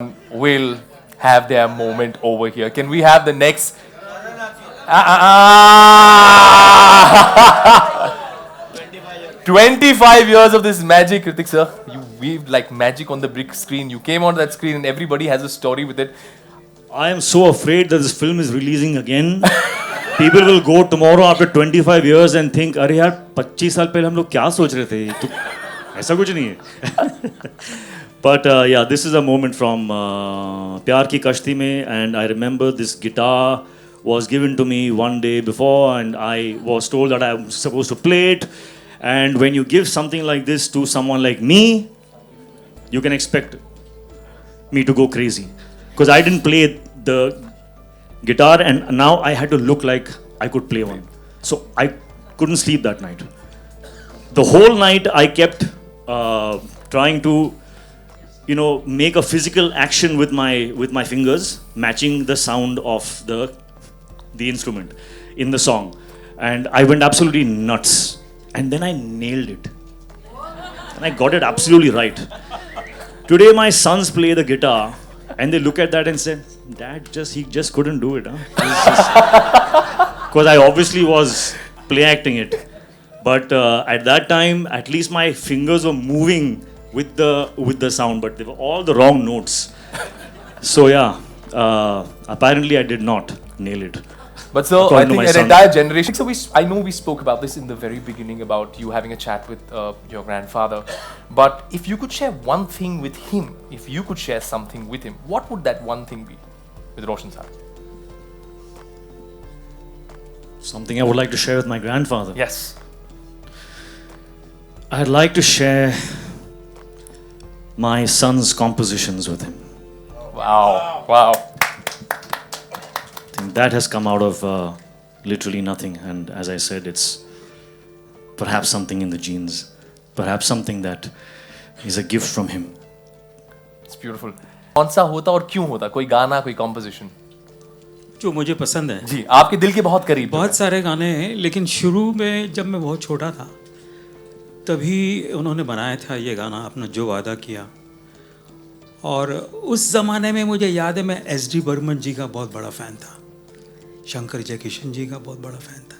will have their moment over here. Can we have the next? 25 years of this magic, Kritik sir. You weaved like magic on the brick screen. You came onto that screen and everybody has a story with it. I am so afraid that this film is releasing again. People will go tomorrow after 25 years and think, अरे यार 25 साल पहले हम लोग क्या सोच रहे थे? तो ऐसा कुछ नहीं है. But yeah, this is a moment from प्यार की कश्ती में, and I remember this guitar was given to me one day before, and I was told that I was supposed to play it. And when you give something like this to someone like me, you can expect me to go crazy. Because I didn't play the guitar, and now I had to look like I could play one. So I couldn't sleep that night. The whole night I kept trying to, make a physical action with my fingers, matching the sound of the instrument in the song, and I went absolutely nuts. And then I nailed it, and I got it absolutely right. Today my sons play the guitar, and they look at that and say, "Dad, he just couldn't do it, huh?" Because I obviously was play acting it, but at that time, at least my fingers were moving with the sound, but they were all the wrong notes. So yeah, apparently I did not nail it. But so I think an entire generation. So I know we spoke about this in the very beginning about you having a chat with your grandfather. But if you could share one thing with him, if you could share something with him, what would that one thing be with Roshan sir? Something I would like to share with my grandfather. Yes. I'd like to share my son's compositions with him. Wow. Wow. I think that has come out of literally nothing, and as I said, it's perhaps something in the genes, perhaps something that is a gift from him. It's beautiful. कौन सा होता और क्यों होता? कोई गाना, कोई composition? जो मुझे पसंद है जी, आपके दिल के बहुत करीब. बहुत सारे गाने हैं, लेकिन शुरू में जब मैं बहुत छोटा था तभी उन्होंने बनाया था ये गाना, अपना जो वादा किया. और उस ज़माने में मुझे याद है मैं एस.डी. बर्मन जी का बहुत बड़ा फ़ैन था, शंकर जयकिशन जी का बहुत बड़ा फ़ैन था,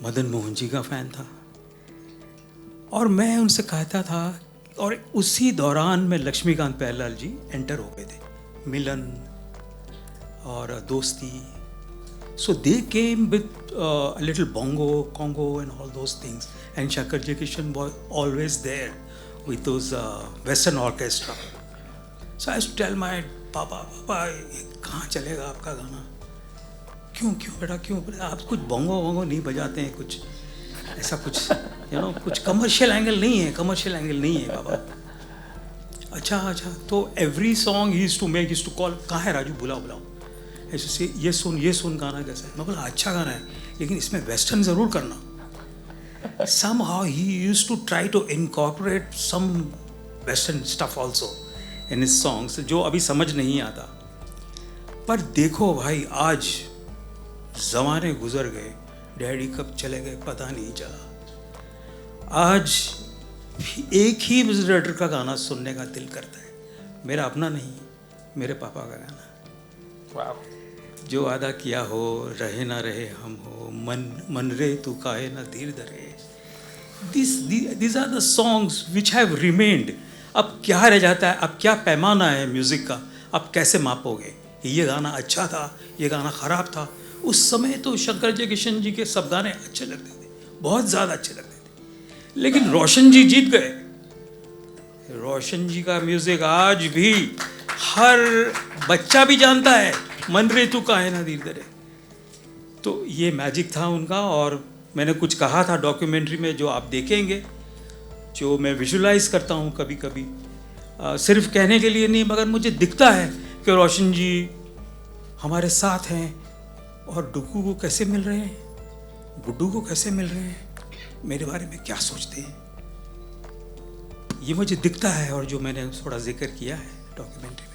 मदन मोहन जी का फ़ैन था. और मैं उनसे कहता था, और उसी दौरान में लक्ष्मीकांत प्यारेलाल जी एंटर हो गए थे, मिलन और दोस्ती. So they came with a little bongo, Congo and all those things. And Shankar Jaikishan was always there with those Western orchestra. So I used to tell my पापा ये कहाँ चलेगा आपका गाना? क्यों बेटा क्यों? आप कुछ bongo नहीं बजाते हैं, कुछ ऐसा कुछ कुछ कमर्शियल एंगल नहीं है बाबा. अच्छा तो every song he used to call, कहाँ है राजू, बुलाओ ऐसे से, ये सुन गाना कैसा है. मैं बोला अच्छा गाना है, लेकिन इसमें वेस्टर्न ज़रूर करना. Somehow he used to try to incorporate some western stuff also in his songs, जो अभी समझ नहीं आता. पर देखो भाई, आज ज़माने गुजर गए, डैडी कब चले गए पता नहीं चला. आज एक ही म्यूजिक डायरेक्टर का गाना सुनने का दिल करता है, मेरा अपना नहीं, मेरे पापा का गाना. Wow. जो वादा किया हो, रहे ना रहे हम हो, मन रे तू काहे ना धीर धरे. These are the songs which have remained. अब क्या रह जाता है, अब क्या पैमाना है म्यूज़िक का, अब कैसे मापोगे? ये गाना अच्छा था, ये गाना ख़राब था. उस समय तो शंकर जयकिशन जी के सब गाने अच्छे लगते थे, बहुत ज़्यादा अच्छे लगते थे. लेकिन रोशन जी जीत गए. रोशन जी का म्यूज़िक आज भी हर बच्चा भी जानता है, मन रे तू काहे ना धीर धरे. तो ये मैजिक था उनका. और मैंने कुछ कहा था डॉक्यूमेंट्री में, जो आप देखेंगे, जो मैं विजुलाइज करता हूँ कभी कभी, सिर्फ कहने के लिए नहीं, मगर मुझे दिखता है कि रोशन जी हमारे साथ हैं. और डुग्गू को कैसे मिल रहे हैं, गुड्डू को कैसे मिल रहे हैं, मेरे बारे में क्या सोचते हैं, ये मुझे दिखता है. और जो मैंने थोड़ा जिक्र किया है डॉक्यूमेंट्री में,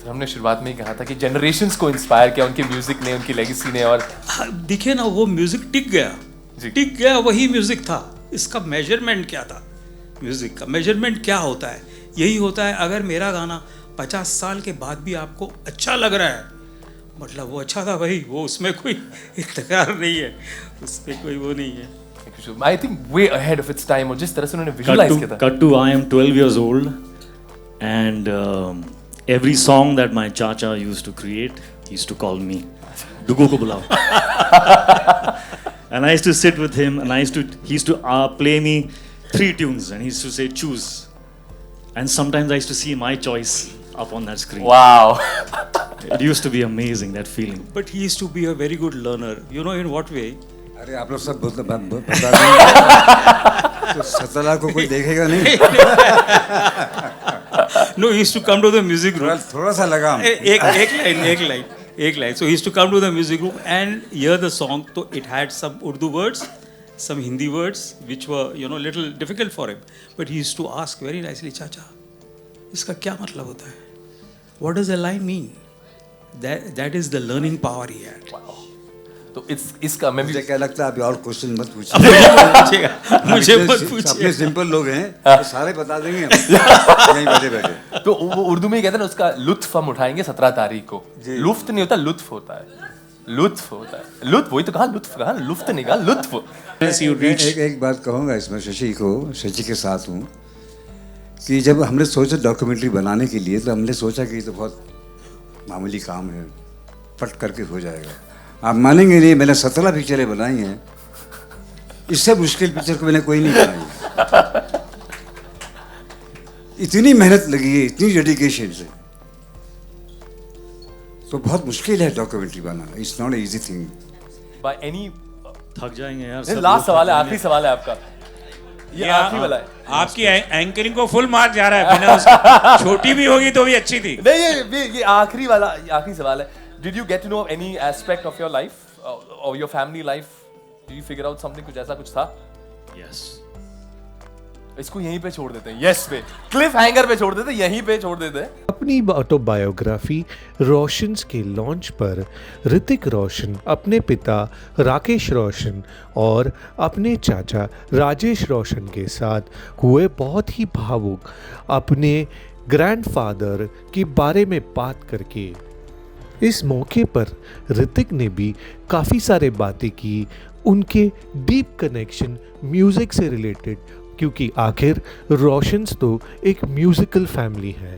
हमने शुरुआत में ही कहा था कि जनरेशंस को इंस्पायर किया उनके म्यूजिक ने, उनकी लेगेसी ने. और दिखे ना, वो म्यूजिक टिक गया, वही म्यूजिक था. इसका मेजरमेंट क्या था? म्यूजिक का मेजरमेंट क्या होता है? यही होता है, अगर मेरा गाना 50 साल के बाद भी आपको अच्छा लग रहा है, मतलब वो अच्छा था भाई, वो उसमें कोई तकरार नहीं है, उसमें कोई वो नहीं है। I think way ahead of its time, और जिस तरह से उन्होंने visualize किया था। Cut to I am 12 years old and every song that my chacha used to create, he used to call me, Dugu ko bulao. And I used to sit with him and he used to play me 3 tunes and he used to say choose. And sometimes I used to see my choice up on that screen. Wow. It used to be amazing, that feeling. But he used to be a very good learner. You know in what way? अरे आप लोग सब बता देंगे तो सतला को कोई देखेगा नहीं। No, he used to come to the music room. थोड़ा सा लगाम। एक line. So he used to come to the music room and hear the song. So it had some Urdu words, some Hindi words, which were, you know, little difficult for him. But he used to ask very nicely, Chacha, इसका क्या मतलब होता है? What does a line mean? That is the learning power he had. Wow. तो इसका मैं भी मुझे क्या लगता है अभी और क्वेश्चन मत पूछिए। मुझे मत पूछिए। अपने सिंपल लोग हैं तो सारे बता देंगे यहीं बैठे बैठे। तो वो उर्दू में कहते हैं ना, उसका लुत्फ हम उठाएंगे 17 तारीख को। लुफ्त नहीं होता, लुत्फ होता है। लुत्फ होता है, लुत्फ वही तो कहा, लुत्फ कहा, लुफ्त नहीं कहा, लुत्फ। एक बात कहूँगा इसमें शशि के साथ हूँ कि जब हमने सोचा डॉक्यूमेंट्री बनाने के लिए, तो हमने सोचा कि ये तो बहुत मामूली काम है, फट करके हो जाएगा। आप मानेंगे नहीं, मैंने 17 पिक्चरें बनाई हैं, इससे मुश्किल पिक्चर को मैंने कोई नहीं बनाई। इतनी मेहनत लगी है, इतनी डेडिकेशन से, तो बहुत मुश्किल है documentary banana. It's not easy thing. By any थक जाएंगे यार। लास्ट सवाल है, आखिरी सवाल है आपका, ये आखिरी वाला है। आपकी एंकरिंग को फुल मार्क जा रहा है बिना उसके। छोटी भी होगी तो भी अच्छी थी। नहीं, ये आखिरी वाला, आखिरी सवाल है। Did you get to know any aspect of your life or your family life? Did you figure out something? कुछ ऐसा कुछ था? Yes. इसको यहीं पे छोड़ देते हैं, यस पे, क्लिफ हैंगर पे छोड़ देते हैं, यहीं पे छोड़ देते हैं। अपनी ऑटोबायोग्राफी रोशंस के लॉन्च पर ऋतिक रोशन अपने पिता राकेश रोशन और अपने चाचा राजेश रोशन के साथ हुए बहुत ही भावुक अपने ग्रैंडफादर के बारे में बात करके। इस मौके पर ऋतिक ने भी काफ़ी सारे बातें की, उनके डीप कनेक्शन म्यूज़िक से रिलेटेड, क्योंकि आखिर रोशंस तो एक म्यूज़िकल फैमिली है।